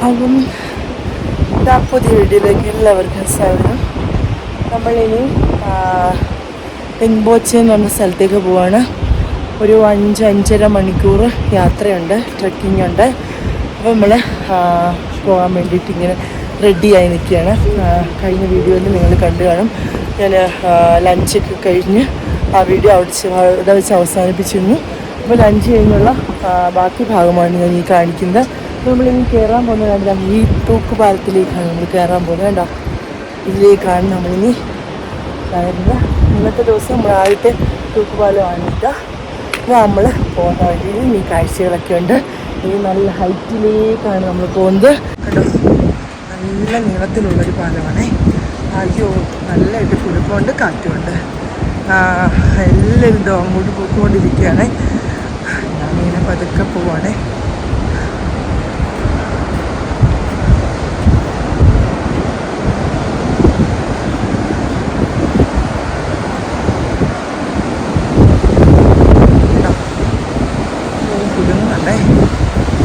അപ്പം ഇതാ പുതിയ വീഡിയോയിലേക്ക് എല്ലാവർക്കും സ്വാഗതം. നമ്മളിനി പെങ്ബോച്ചെ എന്ന് പറഞ്ഞ സ്ഥലത്തേക്ക് പോവാണ്. ഒരു 5-5.5 മണിക്കൂർ യാത്രയുണ്ട്, ട്രെക്കിംഗ് ഉണ്ട്. അപ്പോൾ നമ്മൾ പോകാൻ വേണ്ടിയിട്ട് ഇങ്ങനെ റെഡിയായി നിൽക്കുകയാണ്. കഴിഞ്ഞ വീഡിയോയിൽ നിങ്ങൾ കണ്ടു കാണും. ഞാൻ ലഞ്ചൊക്കെ കഴിഞ്ഞ് ആ വീഡിയോ അവിടെ വെച്ച് അവസാനിപ്പിച്ചിരുന്നു. അപ്പോൾ ലഞ്ച് കഴിഞ്ഞുള്ള ബാക്കി ഭാഗമാണ് ഞാൻ ഈ കാണിക്കുന്നത്. നമ്മളിനി കയറാൻ പോകുന്നത് കണ്ടാൽ ഈ തൂക്കുപാലത്തിലേക്കാണ് നമ്മൾ കയറാൻ പോകുന്നത്. കണ്ടോ, ഇതിലേക്കാണ് നമ്മളിനി കയറുന്നത്. ഇന്നത്തെ ദിവസം നമ്മൾ ആദ്യത്തെ തൂക്കുപാലമാണ് ഇട്ടാൽ. അപ്പോൾ നമ്മൾ പോകുന്ന വഴിയിൽ ഈ കാഴ്ചകളൊക്കെ ഉണ്ട്. ഈ നല്ല ഹൈറ്റിലേക്കാണ് നമ്മൾ പോകുന്നത്. കണ്ടോ, നല്ല നീളത്തിലുള്ളൊരു പാലമാണേ. അയ്യോ, നല്ലതായിട്ട് കുടുക്കമുണ്ട്, കാറ്റുമുണ്ട്. എല്ലാവരും അങ്ങോട്ട് പോയിക്കൊണ്ടിരിക്കുകയാണ്. ഞാനിങ്ങനെ പതുക്കെ പോവാണേ. കുടുങ്ങുന്നുണ്ടേ,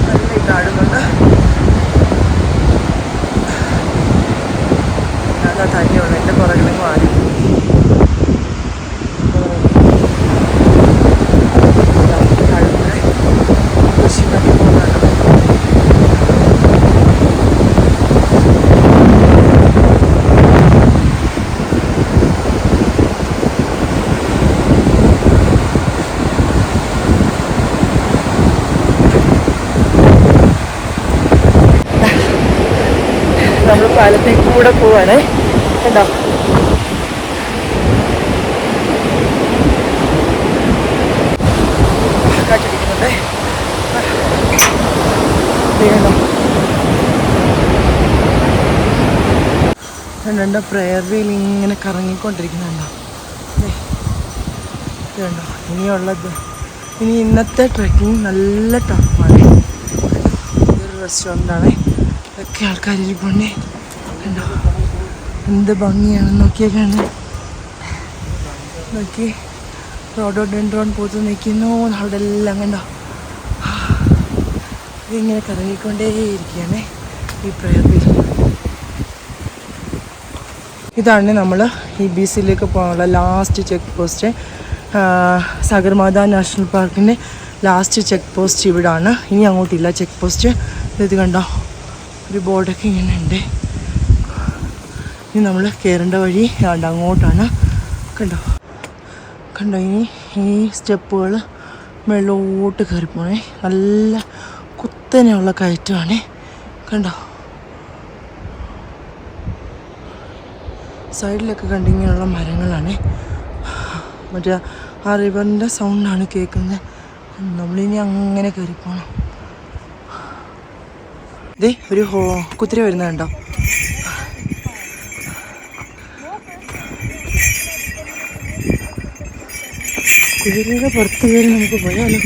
നല്ല കാണുന്നുണ്ട്. അതാ തന്നെയുള്ളൂ, എൻ്റെ പുറകിലും മാറി. നമ്മൾ പാലത്തിൽ കൂടെ പോവാണ്. കണ്ടോ, കാട്ടിരിക്കുന്നുണ്ടേ. കണ്ടോ, പ്രയർ വീൽ ഇങ്ങനെ കറങ്ങിക്കൊണ്ടിരിക്കുന്നുണ്ടോ. ഇതുണ്ടോ, ഇനി ഇന്നത്തെ ട്രെക്കിങ് നല്ല ടഫാണ്. ഇതൊരു റെസ്റ്റോറൻ്റാണ്. ഇതൊക്കെ ആൾക്കാരിരിപ്പുണ്ടേ. കണ്ടോ, എന്ത് ഭംഗിയാണെന്ന് നോക്കിയേക്കാണ്. നോക്കി, റോഡോഡെൻഡ്രോൺ പൂത്ത് നിൽക്കുന്നു അവിടെ എല്ലാം. കണ്ടോ, ഇതിങ്ങനെ കറങ്ങിക്കൊണ്ടേയിരിക്കുകയാണ് ഈ പ്രയർ വീൽ. ഇതാണ് നമ്മൾ ഈ ബീച്ചിലേക്ക് പോകാനുള്ള last check post. Sagarmatha national പാർക്കിൻ്റെ ലാസ്റ്റ് ചെക്ക് പോസ്റ്റ് ഇവിടാണ്. ഇനി അങ്ങോട്ടില്ല ചെക്ക് പോസ്റ്റ്. ഇത് കണ്ടോ, ഒരു ബോർഡൊക്കെ ഇങ്ങനെ ഉണ്ട്. ഇനി നമ്മൾ കയറേണ്ട വഴി അങ്ങോട്ടാണ്. കണ്ടോ കണ്ടോ, ഇനി ഈ സ്റ്റെപ്പുകൾ വെള്ളോട്ട് കയറി പോണേ. നല്ല കുത്തനെയുള്ള കയറ്റമാണേ. കണ്ടോ, സൈഡിലൊക്കെ കണ്ടിങ്ങനെയുള്ള മരങ്ങളാണ്. മറ്റേ ആ റിവറിൻ്റെ സൗണ്ടാണ് കേൾക്കുന്നത്. നമ്മളിനി അങ്ങനെ കയറി പോകണം. ഇതേ ഒരു കുതിര വരുന്നത് കണ്ടോ. കുതിരയുടെ പുറത്ത് കയറി നമുക്ക് പോയാലോ.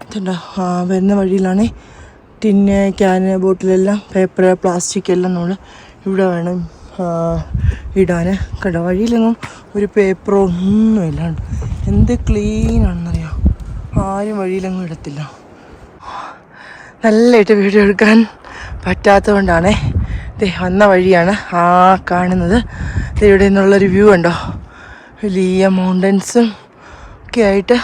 ഇതുണ്ടോ, വരുന്ന വഴിയിലാണ് ടിന്ന്, ക്യാന്, ബോട്ടിലെല്ലാം പേപ്പർ, പ്ലാസ്റ്റിക് എല്ലാം നമ്മൾ ഇവിടെ വേണം ഇടാൻ. കണ്ടോ, വഴിയിലെങ്ങും ഒരു പേപ്പറോ ഒന്നും ഇല്ലാണ്ട് എന്ത് ക്ലീനാണെന്നറിയാം. ആരും വഴിയിലെങ്ങും ഇടത്തില്ല. നല്ലതായിട്ട് വീഡിയോ എടുക്കാൻ പറ്റാത്തത് കൊണ്ടാണേ. വന്ന വഴിയാണ് ആ കാണുന്നത്. ഇവിടെ നിന്നുള്ളൊരു വ്യൂ ഉണ്ടോ, വലിയ മൗണ്ടൻസും ഒക്കെ ആയിട്ട്.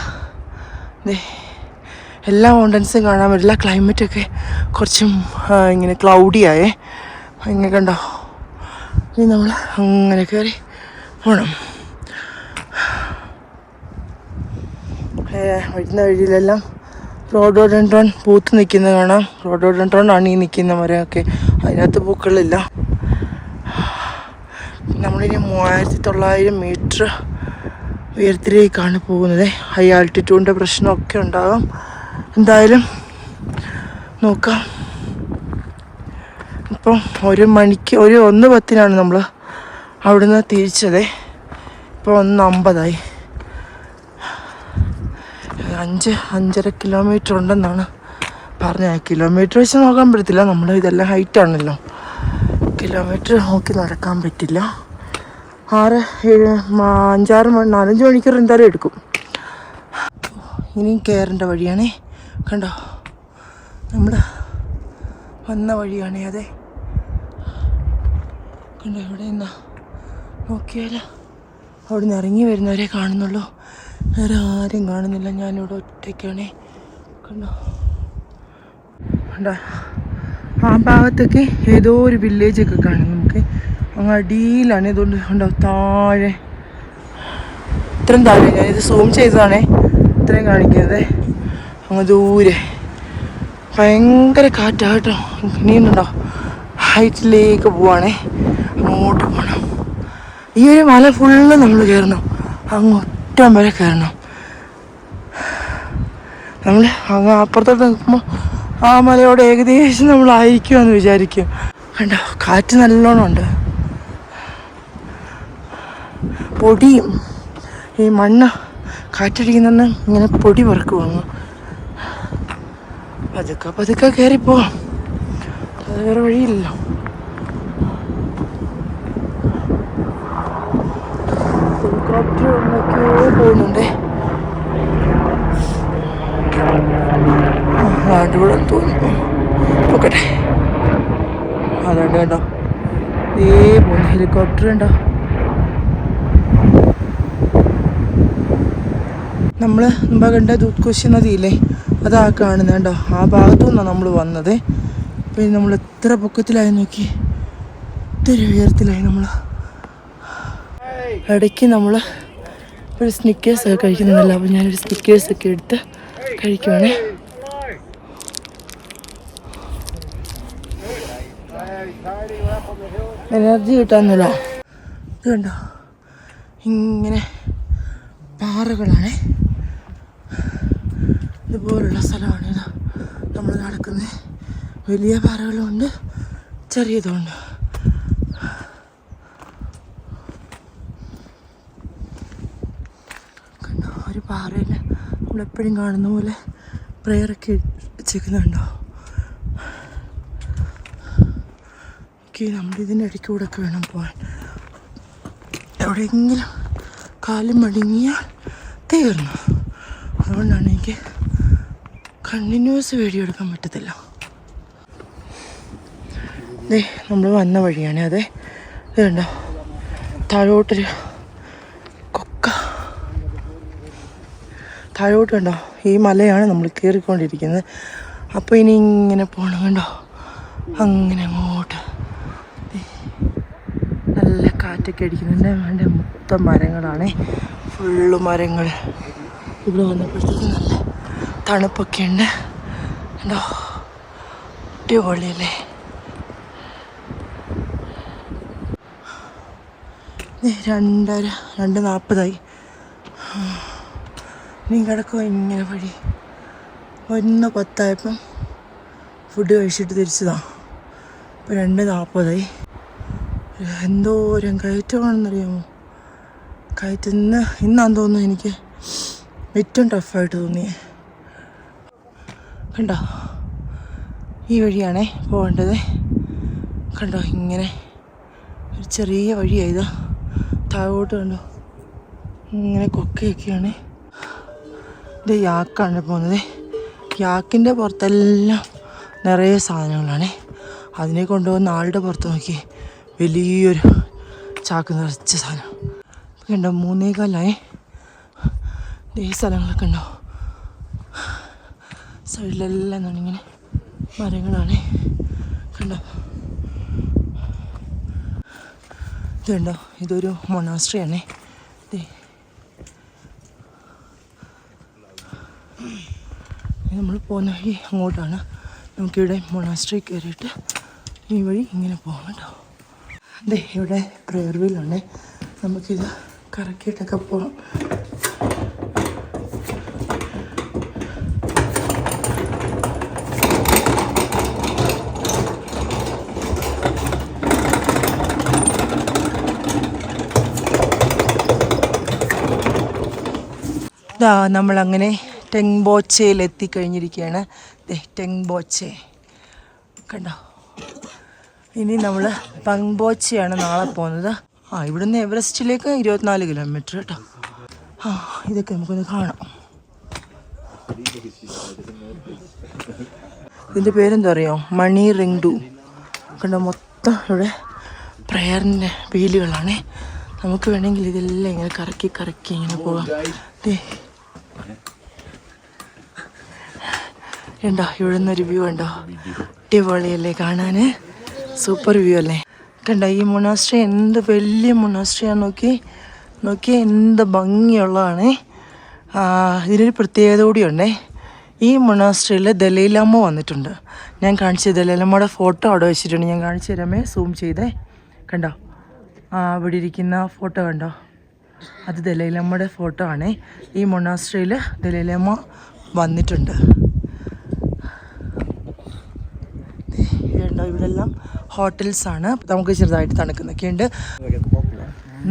എല്ലാ മൗണ്ടൻസും കാണാൻ പറ്റില്ല. ക്ലൈമറ്റൊക്കെ കുറച്ചും ഇങ്ങനെ ക്ലൗഡിയായേ. ഇങ്ങനെ കണ്ടോ, ഇനി നമ്മൾ അങ്ങനെ കയറി പോകണം. വരുന്ന വഴിയിലെല്ലാം റോഡോഡെൻഡ്രോൺ പൂത്ത് നിൽക്കുന്നത് കാണാം. റോഡോഡെൻഡ്രോൺ ആണ് ഈ നിൽക്കുന്ന മരമൊക്കെ. അതിനകത്ത് പൂക്കളില്ല. നമ്മളിനി 3900 മീറ്റർ ഉയരത്തിലേക്കാണ് പോകുന്നത്. ഹൈ ആൾട്ടിറ്റ്യൂഡിൻ്റെ പ്രശ്നമൊക്കെ ഉണ്ടാകും. എന്തായാലും നോക്കാം. ഇപ്പം 1:10 നമ്മൾ അവിടുന്ന് തിരിച്ചത്. ഇപ്പോൾ 1:50. 5-5.5 കിലോമീറ്റർ ഉണ്ടെന്നാണ് പറഞ്ഞത്. കിലോമീറ്റർ വെച്ച് നോക്കാൻ പറ്റത്തില്ല, നമ്മൾ ഇതെല്ലാം ഹൈറ്റാണല്ലോ. കിലോമീറ്റർ നോക്കി നടക്കാൻ പറ്റില്ല. 4-5 മണിക്കൂർ എന്തായാലും എടുക്കും. ഇനിയും കയറേണ്ട വഴിയാണേ. കണ്ടോ, നമ്മൾ വന്ന വഴിയാണേ. അതെ കണ്ടോ, ഇവിടെ നിന്നാ നോക്കിയാലോ അവിടെ നിന്ന് ഇറങ്ങി വരുന്നവരെ കാണുന്നുള്ളൂ, വേറെ ആരും കാണുന്നില്ല. ഞാനിവിടെ ഒറ്റയ്ക്കാണേ. കണ്ടോ കണ്ടോ, ആ ഭാഗത്തൊക്കെ ഏതോ ഒരു വില്ലേജൊക്കെ കാണും നമുക്ക്. അങ്ങ് അടിയിലാണ്. ഇതുകൊണ്ട് കണ്ടോ താഴെ, ഇത്രയും താഴെ, ഞാനിത് സൂം ചെയ്തതാണേ ഇത്രയും കാണിക്കുന്നത്. അങ്ങ് ദൂരെ ഭയങ്കര കാറ്റാ കേട്ടോ. ഇനിയുണ്ടോ ഹൈറ്റിലേക്ക് പോവാണേ, അങ്ങോട്ട് പോകണം. ഈ ഒരു മല ഫുള്ള് നമ്മൾ കയറണം, അങ്ങ് ഒറ്റം വരെ കയറണം. നമ്മൾ അങ്ങ് അപ്പുറത്തോട്ട് നിൽക്കുമ്പോൾ ആ മലയോട് ഏകദേശം നമ്മളായിരിക്കുമെന്ന് വിചാരിക്കും. കണ്ടോ കാറ്റ് നല്ലോണം ഉണ്ട്. പൊടിയും ഈ മണ്ണ് കാറ്റടിക്കുന്ന ഇങ്ങനെ പൊടി പറക്കുവാങ്ങ്. പതുക്കെ പതുക്കെ കയറിപ്പോവാം, അത് വേറെ വഴിയില്ലല്ലോ. ഹെലികോപ്റ്റർ ഒന്നൊക്കെയോ പോകുന്നുണ്ടേ. അടിപൊളി തോന്നുന്നു. നോക്കട്ടെ, അതുകൊണ്ട് കേട്ടോ പോകുന്നു ഹെലികോപ്റ്റർ. ഉണ്ടോ നമ്മൾ മുമ്പ് കണ്ട ദൂത്കുശി നദിയില്ലേ, അതാ കാണുന്നത്. കേട്ടോ ആ ഭാഗത്തു നിന്നാണ് നമ്മൾ വന്നത്. പിന്നെ നമ്മൾ എത്ര പൊക്കത്തിലായി നോക്കി, ഇത്തിരി ഉയരത്തിലായി നമ്മൾ. ഇടയ്ക്ക് നമ്മൾ ഒരു സ്നിക്കേഴ്സൊക്കെ കഴിക്കുന്നില്ല. അപ്പോൾ ഞാനൊരു സ്നിക്കേഴ്സൊക്കെ എടുത്ത് കഴിക്കുവാണേ. എനർജി കിട്ടാന്നില്ല. ഇത് കണ്ടോ, ഇങ്ങനെ പാറകളാണേ. ഇതുപോലുള്ള സ്ഥലമാണ് ഇത് നമ്മൾ നടക്കുന്നത്. വലിയ പാറകളുമുണ്ട്, ചെറിയതുമുണ്ട്. കണ്ടോ, ഒരു പാറയിൽ നമ്മളെപ്പോഴും കാണുന്ന പോലെ പ്രെയറൊക്കെ വെച്ചേക്കുന്നുണ്ടോ. നമ്മളിതിൻ്റെ ഇടയ്ക്ക് കൂടെ ഒക്കെ വേണം പോകാൻ. എവിടെയെങ്കിലും കാലും മടങ്ങിയാൽ തീർന്നു. അതുകൊണ്ടാണ് എനിക്ക് കണ്ടിന്യൂസ് വീഡിയോ എടുക്കാൻ പറ്റത്തില്ല. അതെ നമ്മൾ വന്ന വഴിയാണ്. അതെ ഇത് കണ്ടോ, താഴോട്ടൊരു കൊക്ക, താഴോട്ട് കണ്ടോ. ഈ മലയാണ് നമ്മൾ കയറിക്കൊണ്ടിരിക്കുന്നത്. അപ്പോൾ ഇനി ഇങ്ങനെ പോകണം. കണ്ടോ, അങ്ങനെ അങ്ങോട്ട് നല്ല കാറ്റൊക്കെ അടിക്കുന്നുണ്ട്. വേണ്ട മൊത്തം മരങ്ങളാണേ, ഫുള്ള് മരങ്ങൾ. ഇവിടെ വന്നപ്പോഴത്തേക്ക് നല്ല തണുപ്പൊക്കെ ഉണ്ട്. കണ്ടോ, അടിപൊളിയല്ലേ. 2:40 ഇനി കിടക്കുക ഇങ്ങനെ വഴി. 1:10 ഫുഡ് കഴിച്ചിട്ട് തിരിച്ചതാണ്. ഇപ്പോൾ 2:40. എന്തോരം കയറ്റമാണെന്നറിയാമോ. ഇന്നാന്ന് തോന്നുന്നു എനിക്ക് ഏറ്റവും ടഫായിട്ട് തോന്നിയേ. കണ്ടോ, ഈ വഴിയാണേ പോകേണ്ടത്. കണ്ടോ, ഇങ്ങനെ ഒരു ചെറിയ വഴിയായത്. താഴോട്ട് കണ്ടോ, ഇങ്ങനെ കൊക്കയൊക്കെയാണ്. ഇത് യാക്കാണ് പോകുന്നത്. യാക്കിൻ്റെ പുറത്തെല്ലാം നിറയെ സാധനങ്ങളാണ്. അതിനെ കൊണ്ടുപോകുന്ന ആളുടെ പുറത്ത് നോക്കി വലിയൊരു ചാക്ക് നിറച്ച സാധനം. കണ്ടോ, 3:15. ഈ സ്ഥലങ്ങളൊക്കെ ഉണ്ടോ, സൈഡിലെല്ലാം ഇങ്ങനെ മരങ്ങളാണ്. കണ്ടോ, ഇതുണ്ടോ, ഇതൊരു മൊണാസ്ട്രി ആണേ. നമ്മൾ പോകുന്ന വഴി അങ്ങോട്ടാണ്. നമുക്കിവിടെ മൊണാസ്ട്രി കയറിയിട്ട് ഈ വഴി ഇങ്ങനെ പോകാം കേട്ടോ. അതെ, ഇവിടെ പ്രെയർ വീലുണ്ട്. നമുക്കിത് കറക്കിയിട്ടൊക്കെ പോകാം. നമ്മളങ്ങനെ ടെങ്ബോച്ചയിൽ എത്തിക്കഴിഞ്ഞിരിക്കുകയാണ്. ടെങ്ബോച്ചെ കണ്ടോ. ഇനി നമ്മൾ പങ്ബോച്ചയാണ് നാളെ പോകുന്നത്. ഇവിടുന്ന് എവറസ്റ്റിലേക്ക് 24 കിലോമീറ്റർ കേട്ടോ. ഇതൊക്കെ നമുക്കൊന്ന് കാണാം. ഇതിൻ്റെ പേരെന്താ അറിയോ? മണി റിങ്ഡു. കണ്ടോ, മൊത്തം ഇവിടെ പ്രയറിൻ്റെ വീലുകളാണ്. നമുക്ക് വേണമെങ്കിൽ ഇതെല്ലാം ഇങ്ങനെ കറക്കി കറക്കി ഇങ്ങനെ പോകാം. ഉണ്ടോ ഇവിടെ നിന്നൊരു വ്യൂ ഉണ്ടോ? അടിപൊളിയല്ലേ കാണാൻ? സൂപ്പർ വ്യൂ അല്ലേ? കണ്ടോ ഈ മൊണാസ്ട്രി എന്ത് വലിയ മൊണാസ്ട്രിയാണ്. നോക്കി എന്ത് ഭംഗിയുള്ളതാണ്. ഇതിനൊരു പ്രത്യേകത കൂടിയുണ്ടേ. ഈ മൊണാസ്ട്രിയിൽ ദലൈലാമ വന്നിട്ടുണ്ട്. ഞാൻ കാണിച്ചു ദലൈലാമയുടെ ഫോട്ടോ അവിടെ വെച്ചിട്ടുണ്ട്. ഞാൻ കാണിച്ചു തരാമേ, സൂം ചെയ്തേ. കണ്ടോ അവിടെ ഇരിക്കുന്ന ഫോട്ടോ കണ്ടോ? അത് ദലൈലാമയുടെ ഫോട്ടോ ആണ്. ഈ മൊണാസ്ട്രിയിൽ ദലൈലാമ വന്നിട്ടുണ്ട്. കണ്ടോ ഇവിടെല്ലാം ഹോട്ടൽസാണ്. നമുക്ക് ചെറുതായിട്ട് തണുക്കുന്നൊക്കെ ഉണ്ട്.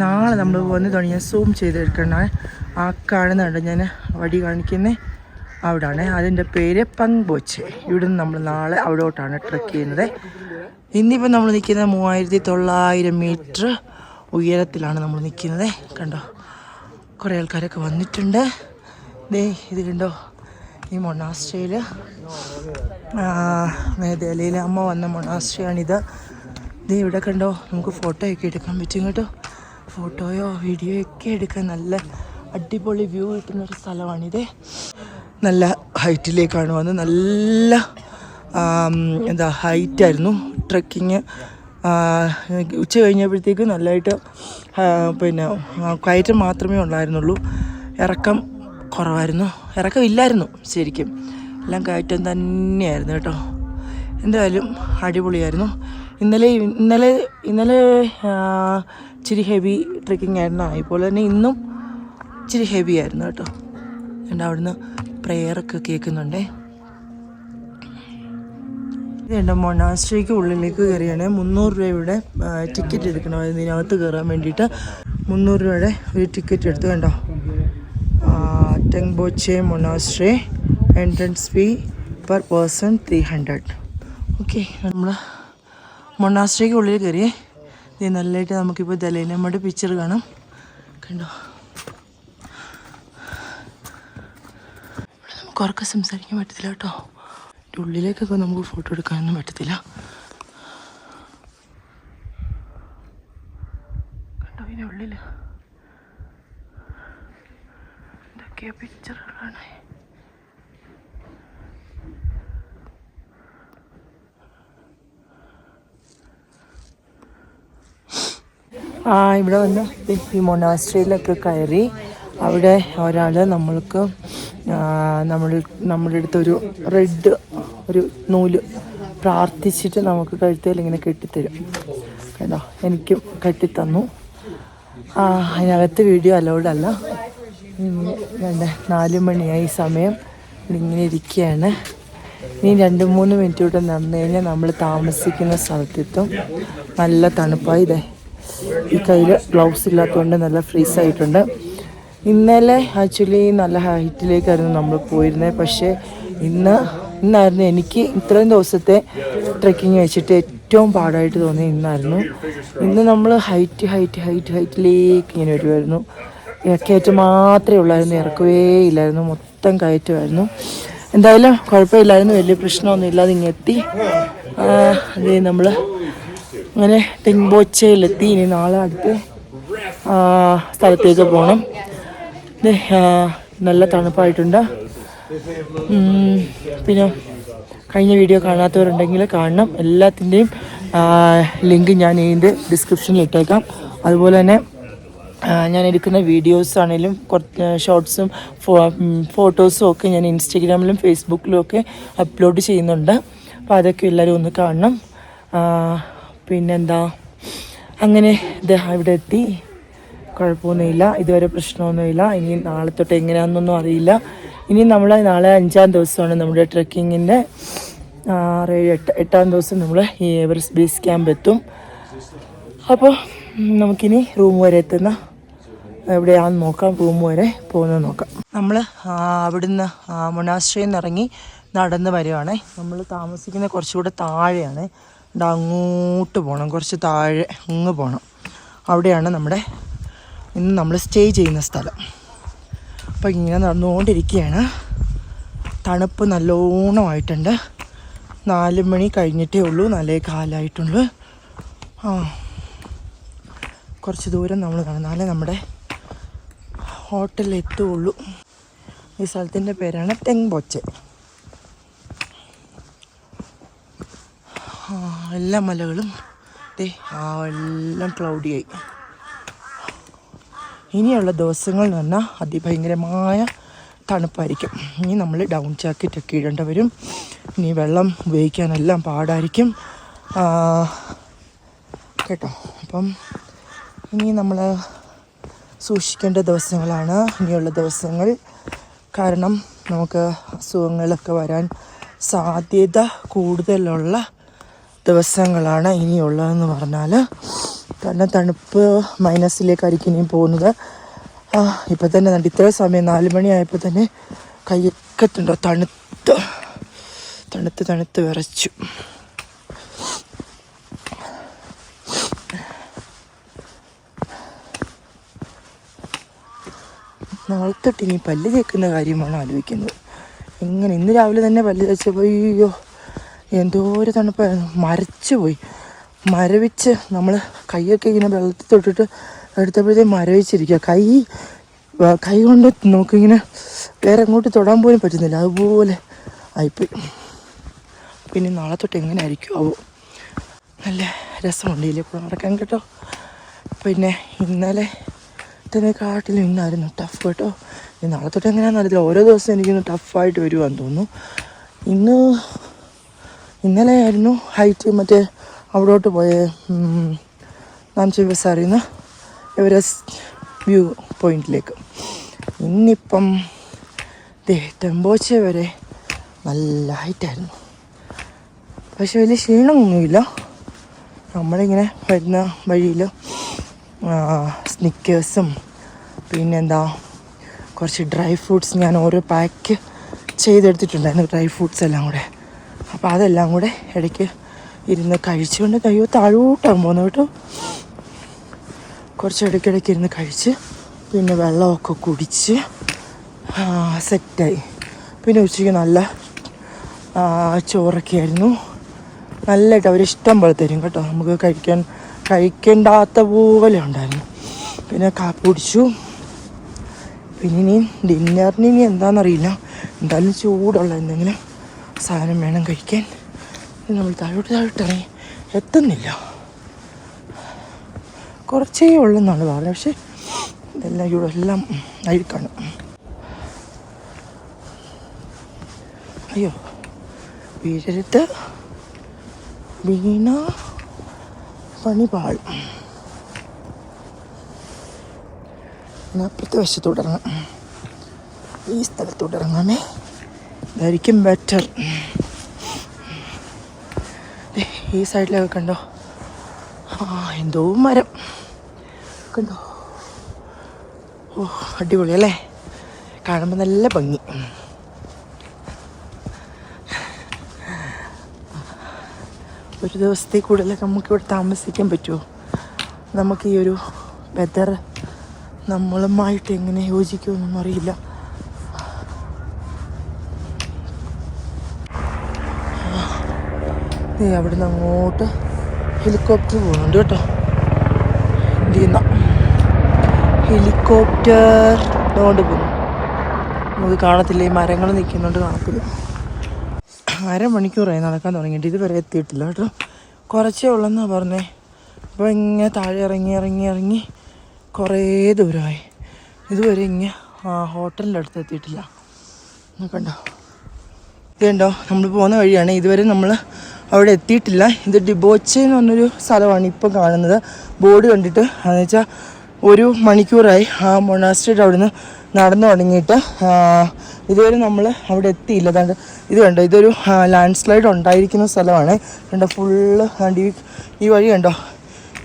നാളെ നമ്മൾ വന്ന് തുടങ്ങിയാൽ സൂം ചെയ്തെടുക്കണം. ആ കാണുന്നുണ്ട് ഞാൻ വടി കാണിക്കുന്നത് അവിടാണ്. അതിൻ്റെ പേര് പങ്ബോച്ച്. ഇവിടെ നിന്ന് നമ്മൾ നാളെ അവിടോട്ടാണ് ട്രെക്ക് ചെയ്യുന്നത്. ഇന്നിപ്പോൾ നമ്മൾ നിൽക്കുന്നത് 3900 മീറ്റർ ഉയരത്തിലാണ് നമ്മൾ നിൽക്കുന്നത്. കണ്ടോ കുറേ ആൾക്കാരൊക്കെ വന്നിട്ടുണ്ട്. ഇത് കണ്ടോ ഈ മൊണാസ്ട്രിയിൽ ദലൈലാമ വന്ന മൊണാസ്ട്രിയാണിത്. ഇവിടെ കണ്ടോ നമുക്ക് ഫോട്ടോയൊക്കെ എടുക്കാൻ പറ്റും കേട്ടോ. ഫോട്ടോയോ വീഡിയോയോ ഒക്കെ എടുക്കാൻ നല്ല അടിപൊളി വ്യൂ കിട്ടുന്നൊരു സ്ഥലമാണിത്. നല്ല ഹൈറ്റിലേക്കാണ് വന്നത്. നല്ല ഹൈറ്റായിരുന്നു ട്രെക്കിങ്. ഉച്ച കഴിഞ്ഞപ്പോഴത്തേക്ക് നല്ലതായിട്ട് കയറ്റം മാത്രമേ ഉണ്ടായിരുന്നുള്ളൂ. ഇറക്കം കുറവായിരുന്നു. ഇറക്കമില്ലായിരുന്നു ശരിക്കും. എല്ലാം കയറ്റം തന്നെയായിരുന്നു കേട്ടോ. എന്തായാലും അടിപൊളിയായിരുന്നു. ഇന്നലെ ഇച്ചിരി ഹെവി ട്രെക്കിംഗ് ആയിരുന്നു. അതുപോലെ തന്നെ ഇന്നും ഇച്ചിരി ഹെവി ആയിരുന്നു കേട്ടോ. എൻ്റെ അവിടുന്ന് പ്രെയറൊക്കെ കേൾക്കുന്നുണ്ടേ. ഇതുണ്ട് മൊണാസ്ട്രിക്ക് ഉള്ളിലേക്ക് കയറിയാണ്. 300 രൂപയുടെ ടിക്കറ്റ് എടുക്കണം. ഇതിനകത്ത് കയറാൻ വേണ്ടിയിട്ട് 300 രൂപയുടെ ഒരു ടിക്കറ്റ് എടുത്ത്. കണ്ടോ Tengboche monastery entrance fee per person 300. Okay, നമ്മൾ മൊണാസ്ട്രിക്ക് ഉള്ളിൽ കയറിയേ. ഇത് നല്ലതായിട്ട് നമുക്കിപ്പോൾ ദലൈലാമയുടെ പിക്ചർ കാണാം. കണ്ടോ ഇവിടെ നമുക്ക് ഉറക്കെ സംസാരിക്കാൻ പറ്റത്തില്ല കേട്ടോ. ഉള്ളിലേക്കൊക്കെ നമുക്ക് ഫോട്ടോ എടുക്കാനൊന്നും പറ്റത്തില്ല. കണ്ടോ ഇതിൻ്റെ ഉള്ളിൽ എന്തൊക്കെയാ പിക്ചറുകളാണ്. ഇവിടെ വന്ന് ഈ മൊണാസ്ട്രിയിലൊക്കെ കയറി. അവിടെ ഒരാൾ നമ്മൾക്ക് നമ്മുടെ അടുത്തൊരു റെഡ് ഒരു നൂല് പ്രാർത്ഥിച്ചിട്ട് നമുക്ക് കഴുത്തിൽ ഇങ്ങനെ കെട്ടിത്തരും കേട്ടോ. എനിക്കും കെട്ടിത്തന്നു. അതിനകത്ത് വീഡിയോ അലൗഡ് അല്ല. 4 മണിയായി സമയം. ഇങ്ങനെ ഇരിക്കുകയാണ്. ഇനി 2-3 മിനിറ്റ് കൂടെ നടന്നു കഴിഞ്ഞാൽ നമ്മൾ താമസിക്കുന്ന സ്ഥലത്തെത്തും. നല്ല തണുപ്പായി. ഈ കയ്യിൽ ഗ്ലൗസ് ഇല്ലാത്തതുകൊണ്ട് നല്ല ഫ്രീസായിട്ടുണ്ട്. ഇന്നലെ ആക്ച്വലി നല്ല ഹൈറ്റിലേക്കായിരുന്നു നമ്മൾ പോയിരുന്നത്. പക്ഷേ ഇന്നായിരുന്നു എനിക്ക് ഇത്രയും ദിവസത്തെ ട്രെക്കിങ് വെച്ചിട്ട് ഏറ്റവും പാടായിട്ട് തോന്നിയത് ഇന്നായിരുന്നു. ഇന്ന് നമ്മൾ ഹൈറ്റിലേക്ക് ഇങ്ങനെ വരുമായിരുന്നു. കയറ്റം മാത്രമേ ഉള്ളായിരുന്നു, ഇറക്കവേ ഇല്ലായിരുന്നു. മൊത്തം കയറ്റമായിരുന്നു. എന്തായാലും കുഴപ്പമില്ലായിരുന്നു, വലിയ പ്രശ്നമൊന്നും ഇല്ലാതെ ഇങ്ങെത്തി. അതേ നമ്മൾ അങ്ങനെ ടെങ്ബോച്ചയിലെത്തി. ഇനി നാളെ അടുത്ത് സ്ഥലത്തേക്ക് പോകണം. നല്ല തണുപ്പായിട്ടുണ്ട്. പിന്നെ കഴിഞ്ഞ വീഡിയോ കാണാത്തവരുണ്ടെങ്കിൽ കാണണം. എല്ലാത്തിൻ്റെയും ലിങ്ക് ഞാൻ ഇതിൻ്റെ ഡിസ്ക്രിപ്ഷനിൽ ഇട്ടേക്കാം. അതുപോലെ തന്നെ ഞാൻ എടുക്കുന്ന വീഡിയോസ് ആണെങ്കിലും കുറച്ച് ഷോർട്സും ഫോട്ടോസും ഒക്കെ ഞാൻ ഇൻസ്റ്റഗ്രാമിലും ഫേസ്ബുക്കിലും ഒക്കെ അപ്ലോഡ് ചെയ്യുന്നുണ്ട്. അപ്പോൾ അതൊക്കെ എല്ലാവരും ഒന്ന് കാണണം. പിന്നെന്താ, അങ്ങനെ ഇവിടെ എത്തി. കുഴപ്പമൊന്നുമില്ല, ഇതുവരെ പ്രശ്നമൊന്നുമില്ല. ഇനി നാളെ തൊട്ട് എങ്ങനെയാണെന്നൊന്നും അറിയില്ല. ഇനി നമ്മൾ നാളെ 5-ാം ദിവസമാണ് നമ്മുടെ ട്രെക്കിങ്ങിൻ്റെ. 8-ാം ദിവസം നമ്മൾ ഈ എവറസ്റ്റ് ബേസ് ക്യാമ്പ് എത്തും. അപ്പോൾ നമുക്കിനി റൂം വരെ എത്തുന്ന എവിടെയാണെന്ന് നോക്കാം. റൂം വരെ പോകുന്നത് നോക്കാം. നമ്മൾ അവിടുന്ന് മൊണാസ്ട്രിയിൽ നിന്ന് ഇറങ്ങി നടന്ന് വരുവാണ്. നമ്മൾ താമസിക്കുന്ന കുറച്ചുകൂടെ താഴെയാണ്. അങ്ങോട്ട് പോകണം, കുറച്ച് താഴെ അങ്ങ് പോകണം. അവിടെയാണ് ഇന്ന് നമ്മൾ സ്റ്റേ ചെയ്യുന്ന സ്ഥലം. അപ്പോൾ ഇങ്ങനെ നടന്നുകൊണ്ടിരിക്കുകയാണ്. തണുപ്പ് നല്ലോണമായിട്ടുണ്ട്. 4 മണി കഴിഞ്ഞിട്ടേ ഉള്ളൂ, 4:15 കുറച്ച് ദൂരം നമ്മൾ നടന്നാലേ നമ്മുടെ ഹോട്ടലിൽ എത്തുകയുള്ളൂ. ഈ സ്ഥലത്തിൻ്റെ പേരാണ് തെങ്ബോച്ചെ. എല്ലാ മലകളും എല്ലാം ക്ലൗഡിയായി. ഇനിയുള്ള ദിവസങ്ങൾ എന്ന് പറഞ്ഞാൽ അതിഭയങ്കരമായ തണുപ്പായിരിക്കും. ഇനി നമ്മൾ ഡൗൺ ജാക്കറ്റൊക്കെ ഇടേണ്ടി വരും. ഇനി വെള്ളം ഉപയോഗിക്കാനെല്ലാം പാടായിരിക്കും കേട്ടോ. അപ്പം ഇനി നമ്മൾ സൂക്ഷിക്കേണ്ട ദിവസങ്ങളാണ് ഇനിയുള്ള ദിവസങ്ങൾ. കാരണം നമുക്ക് അസുഖങ്ങളൊക്കെ വരാൻ സാധ്യത കൂടുതലുള്ള ദിവസങ്ങളാണ് ഇനിയുള്ളതെന്ന് പറഞ്ഞാൽ. കാരണം തണുപ്പ് മൈനസിലേക്കായിരിക്കും ഇനിയും പോകുന്നത്. ഇപ്പം തന്നെ ഇത്ര സമയം 4 മണിയായപ്പോൾ തന്നെ കൈയൊക്കെ തണുത്ത് വിറച്ചു. നാളെ തൊട്ട് ഇനി പല്ല് തേക്കുന്ന കാര്യമാണ് ആലോചിക്കുന്നത്. എങ്ങനെ ഇന്ന് രാവിലെ തന്നെ പല്ല് തേച്ചപ്പോൾ അയ്യോ എന്തോരം തണുപ്പായിരുന്നു. മരവിച്ച് നമ്മൾ കൈയൊക്കെ ഇങ്ങനെ വെള്ളത്തിൽ തൊട്ടിട്ട് എടുത്തപ്പോഴത്തേക്കും മരവിച്ചിരിക്കുക. കൈ കൊണ്ട് നോക്കിങ്ങനെ വേറെ എങ്ങോട്ട് തൊടാൻ പോലും പറ്റുന്നില്ല, അതുപോലെ ആയിപ്പോയി. പിന്നെ നാളെ തൊട്ട് എങ്ങനെ ആയിരിക്കും ആവോ. നല്ല രസമുണ്ട് ഇതിലെ കൂടെ നടക്കാൻ കേട്ടോ. പിന്നെ ഇന്നലത്തേക്കാട്ടിലും ഇന്നായിരുന്നു ടഫ് കേട്ടോ. നാളെ തൊട്ട് എങ്ങനെയാണെന്ന് അറിയത്തില്ല. ഓരോ ദിവസം എനിക്കൊന്ന് ടഫായിട്ട് വരുവാന്ന് തോന്നുന്നു. ഇന്നലെ ആയിരുന്നു ഹൈറ്റ് മറ്റേ അവിടോട്ട് പോയ നാംചി ബസാറിൽ നിന്ന് എവറസ്റ്റ് വ്യൂ പോയിന്റിലേക്ക്. ഇന്നിപ്പം തെമ്പോച്ചെ വരെ നല്ല ഹൈറ്റായിരുന്നു. പക്ഷെ വലിയ ക്ഷീണമൊന്നുമില്ല. നമ്മളിങ്ങനെ വരുന്ന വഴിയിൽ സ്നിക്കേഴ്സും പിന്നെന്താ കുറച്ച് ഡ്രൈ ഫ്രൂട്ട്സ് ഞാൻ ഓരോ പാക്ക് ചെയ്തെടുത്തിട്ടുണ്ടായിരുന്നു, ഡ്രൈ ഫ്രൂട്ട്സ് എല്ലാം കൂടെ. അപ്പോൾ അതെല്ലാം കൂടെ ഇടയ്ക്ക് ഇരുന്ന് കഴിച്ചുകൊണ്ട് താഴോട്ടാകും പോകുന്നത് കേട്ടോ. കുറച്ച് ഇടയ്ക്കിടയ്ക്ക് ഇരുന്ന് കഴിച്ച് പിന്നെ വെള്ളമൊക്കെ കുടിച്ച് സെറ്റായി. പിന്നെ ഉച്ചയ്ക്ക് നല്ല ചോറൊക്കെ ആയിരുന്നു. നല്ലതായിട്ട് അവരിഷ്ടം പോലെ തരും കേട്ടോ. നമുക്ക് കഴിക്കേണ്ടാത്ത പോലെ ഉണ്ടായിരുന്നു. പിന്നെ കാപ്പി കുടിച്ചു. പിന്നെ ഇനി ഡിന്നറിന് ഇനി എന്താണെന്നറിയില്ല, എന്തായാലും ചൂടുള്ള എന്തെങ്കിലും സാധനം വേണം കഴിക്കാൻ. നമ്മൾ താഴോട്ട് ഇറങ്ങി എത്തുന്നില്ല, കുറച്ചേ ഉള്ളെന്നാണ് പറഞ്ഞത്. പക്ഷേ ഇതെല്ലാം ഇവിടെ എല്ലാം അഴുക്കാണ്. അയ്യോ വീഴരുത്, വീണ പണി പാളും. അപ്പുറത്തെ വശത്തോട്ട് ഇറങ്ങാം, ഈ സ്ഥലത്തോട്ട് ഇറങ്ങാമേ, ഇതായിരിക്കും ബെറ്റർ. ഈ സൈഡിലൊക്കെ കണ്ടോ എന്തോ മരം കണ്ടോ. അടിപൊളി അല്ലേ, കാണുമ്പോൾ നല്ല ഭംഗി. ഒരു ദിവസത്തെ കൂടുതലൊക്കെ നമുക്കിവിടെ താമസിക്കാൻ പറ്റുമോ? നമുക്ക് ഈ ഒരു വെതർ നമ്മളുമായിട്ട് എങ്ങനെ യോജിക്കുമെന്നൊന്നും അറിയില്ല. അവിടെ നിന്ന് അങ്ങോട്ട് ഹെലികോപ്റ്റർ പോകുന്നുണ്ട് കേട്ടോ. ഇന്ത്യയിൽ ഹെലികോപ്റ്റർ അതുകൊണ്ട് പോകുന്നു. നമുക്ക് കാണത്തില്ല, ഈ മരങ്ങൾ നിൽക്കുന്നുണ്ട് കാണത്തില്ല. 1/2 മണിക്കൂറായി നടക്കാൻ തുടങ്ങിയിട്ട്, ഇതുവരെ എത്തിയിട്ടില്ല കേട്ടോ. കുറച്ചേ ഉള്ളെന്നാണ് പറഞ്ഞേ. അപ്പോൾ ഇങ്ങനെ താഴെ ഇറങ്ങി കുറേ ദൂരമായി. ഇതുവരെ ഇങ്ങനെ ഹോട്ടലിൻ്റെ അടുത്ത് എത്തിയിട്ടില്ല. കണ്ടോ, ഇതുണ്ടോ നമ്മൾ പോകുന്ന വഴിയാണ്. ഇതുവരെ നമ്മൾ അവിടെ എത്തിയിട്ടില്ല. ഇത് ഡിബോച്ചെ എന്ന് പറഞ്ഞൊരു സ്ഥലമാണ് ഇപ്പം കാണുന്നത്. ബോർഡ് കണ്ടിട്ട് എന്ന് വെച്ചാൽ 1 മണിക്കൂറായി ആ മൊണാസ്ട്രിയുടെ അവിടെ നിന്ന് നടന്നു തുടങ്ങിയിട്ട്. ഇതുവരെ നമ്മൾ അവിടെ എത്തിയില്ല. അതാണ്ട് ഇത് കണ്ടോ, ഇതൊരു ലാൻഡ് സ്ലൈഡ് ഉണ്ടായിരിക്കുന്ന സ്ഥലമാണ്. കണ്ടോ ഫുള്ള് ഈ വഴി കണ്ടോ,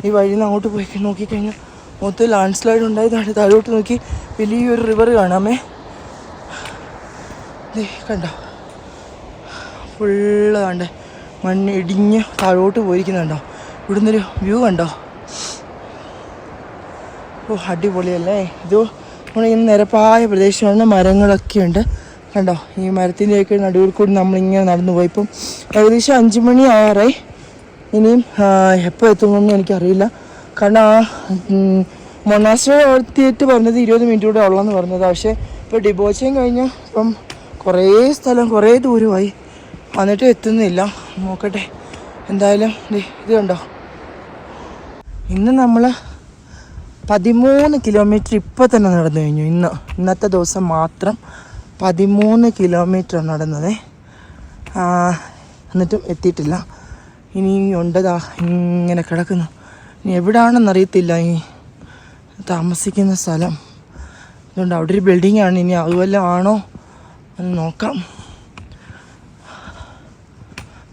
ഈ വഴിയിൽ നിന്ന് അങ്ങോട്ട് പോയി നോക്കിക്കഴിഞ്ഞാൽ മൊത്തം ലാൻഡ് സ്ലൈഡ് ഉണ്ടായതാണ്. താഴോട്ട് നോക്കി വലിയൊരു റിവർ കാണാമേ, കണ്ടോ ഫുള്ള് കണ്ടേ മണ്ണ് ഇടിഞ്ഞ് താഴോട്ട് പോയിരിക്കുന്നുണ്ടോ. ഇവിടുന്നൊരു വ്യൂ കണ്ടോ, അടിപൊളിയല്ലേ. ഇത് നമ്മളിങ്ങനെ നിരപ്പായ പ്രദേശമാണ്, മരങ്ങളൊക്കെ ഉണ്ട്. കണ്ടോ ഈ മരത്തിൻ്റെയൊക്കെ നടുവിൽ കൂടി നമ്മളിങ്ങനെ നടന്നു പോയി. ഇപ്പം ഏകദേശം 5 മണി ആവാറായി. ഇനിയും എപ്പോൾ എത്തുമെന്ന് എനിക്കറിയില്ല. കാരണം മൊണാസ്ട്രി എത്തിയിട്ട് പറഞ്ഞത് 20 മിനിറ്റ് കൂടെ ഉള്ളതെന്ന് പറഞ്ഞത്. പക്ഷേ ഇപ്പോൾ ഡിബോച്ചയും കഴിഞ്ഞ് ഇപ്പം കുറേ സ്ഥലം കുറേ ദൂരമായി വന്നിട്ട് എത്തുന്നില്ല. നോക്കട്ടെ എന്തായാലും. ഇത് കണ്ടോ, ഇന്ന് നമ്മൾ 13 കിലോമീറ്റർ ഇപ്പോൾ തന്നെ നടന്നു കഴിഞ്ഞു. ഇന്നത്തെ ദിവസം മാത്രം 13 കിലോമീറ്റർ നടന്നത്. എന്നിട്ടും എത്തിയിട്ടില്ല. ഇനി ഉണ്ടതാ ഇങ്ങനെ കിടക്കുന്നു. ഇനി എവിടെയാണെന്നറിയത്തില്ല ഈ താമസിക്കുന്ന സ്ഥലം. അതുകൊണ്ട് അവിടെ ഒരു ബിൽഡിങ്ങാണ്. ഇനി അതുവല്ല ആണോ എന്ന് നോക്കാം.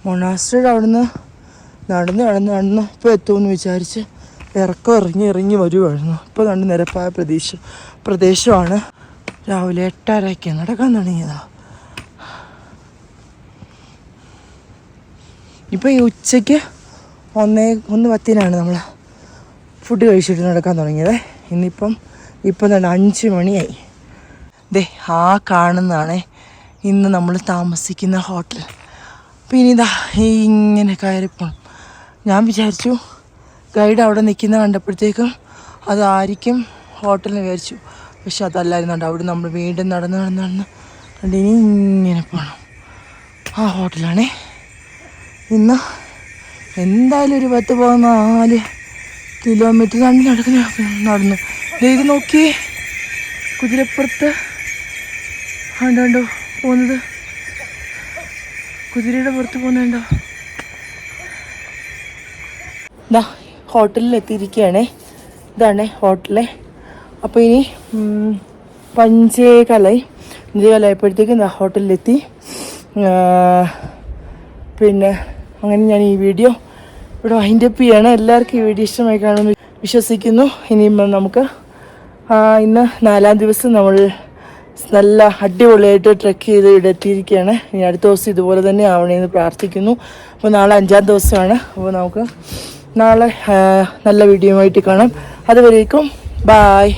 മൊണാസ്ട്രിയുടെ അവിടുന്ന് നടന്ന് ഇപ്പോൾ എത്തുമെന്ന് വിചാരിച്ച് ഇറങ്ങി വരുമായിരുന്നു. ഇപ്പോൾ കണ്ട് നിരപ്പായ പ്രദേശമാണ്. രാവിലെ 8:30 നടക്കാൻ തുടങ്ങിയതാ. ഇപ്പോൾ ഈ ഉച്ചയ്ക്ക് 1:10 നമ്മൾ ഫുഡ് കഴിച്ചിട്ട് നടക്കാൻ തുടങ്ങിയത്. ഇപ്പം 5 മണിയായി. ആ കാണുന്നതാണേ ഇന്ന് നമ്മൾ താമസിക്കുന്ന ഹോട്ടൽ. അപ്പോൾ ഇനി ഇങ്ങനെ കയറിപ്പോണം. ഞാൻ വിചാരിച്ചു ഗൈഡ് അവിടെ നിൽക്കുന്ന കണ്ടപ്പോഴത്തേക്കും അതായിരിക്കും ഹോട്ടലിന് വിചാരിച്ചു. പക്ഷെ അതല്ലായിരുന്നുണ്ട്. അവിടെ നമ്മൾ വീണ്ടും നടന്ന് കണ്ട് ഇനി ഇങ്ങനെ പോകണം. ആ ഹോട്ടലാണേ. ഇന്ന് എന്തായാലും ഒരു 10-14 കിലോമീറ്റർ നടന്നു. ഇത് നോക്കി കുതിരപ്പുറത്ത് കണ്ടോ പോകുന്നത്. കുതിരയുടെ പുറത്ത് പോകുന്നുണ്ടോ? ഹോട്ടലിൽ എത്തിയിരിക്കുകയാണേ. ഇതാണ് ഹോട്ടല്. അപ്പോൾ ഇനി 5:15 ഹോട്ടലിലെത്തി. പിന്നെ അങ്ങനെ ഞാൻ ഈ വീഡിയോ ഇവിടെ വൈൻഡപ്പ് ചെയ്യാണ്. എല്ലാവർക്കും ഈ വീഡിയോ ഇഷ്ടമായി കാണുമെന്ന് വിശ്വസിക്കുന്നു. ഇനിയും നമുക്ക് ഇന്ന് 4ാം ദിവസം നമ്മൾ നല്ല അടിപൊളിയായിട്ട് ട്രെക്ക് ചെയ്ത് ഇവിടെ എത്തിയിരിക്കുകയാണ്. ഇനി അടുത്ത ദിവസം ഇതുപോലെ തന്നെ ആവണമെന്ന് പ്രാർത്ഥിക്കുന്നു. അപ്പോൾ നാളെ 5ാം ദിവസമാണ്. അപ്പോൾ നമുക്ക് നാളെ നല്ല വീഡിയോ ആയിട്ട് കാണാം. അതുവരേക്കും ബായ്.